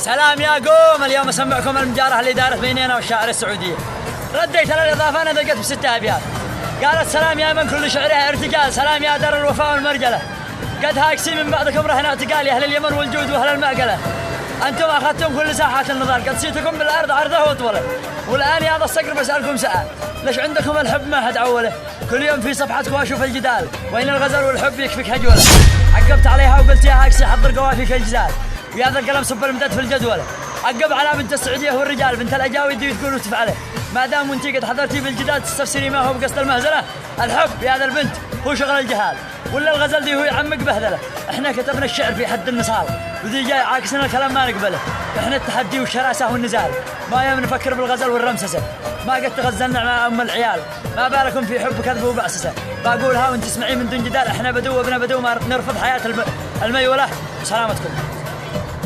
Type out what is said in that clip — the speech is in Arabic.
سلام يا قوم، اليوم اسمعكم المجارة اللي دارت بيني انا والشاعر السعودية. رديت على الإضافة أنا دقت بستة أبيات. قالت سلام يا من كل شعرها ارتجال، سلام يا دار الوفاء والمرجلة، قد هاكسي من بعدكم رهن اعتقال، يا أهل اليمن والجود وأهل المعقلة، أنتم أخذتم كل ساحات النضال، قد سيتكم بالأرض عرضه وطوله، والآن يا ذا الصقر بسألكم سؤال، ليش عندكم الحب ما حد عوله؟ كل يوم في صفحتكم أشوف الجدال، وين الغزل والحب يكفيك هجوله، عقبت عليها وقلت يا هاكسي حضر قوافيك الجزال، ويا ذا القلم صب المدد في الجدولة، عقب على بنت السعودية والرجال، بنت الأجاوي دي تقول وتفعله، ما دام وانتي قد حضرتي بالجدال تستفسري ما هو بقصد المهزلة، الحب يا ذا البنت هو شغل الجهال، ولا الغزل دي هو يعمق بهذله، احنا كتبنا الشعر في حد النصال، وذي جاي عاكسنا الكلام ما نقبله، احنا التحدي والشراسة والنزال، ما يوم نفكر بالغزل والرمسسة، ما قد تغزلنا مع ام العيال، ما بالكم في حب كذب وبعسسة، بقولها وانت تسمعي من دون جدال، احنا بدو وابن بدو ما نرفض حياة الميولة، وسلامتكم.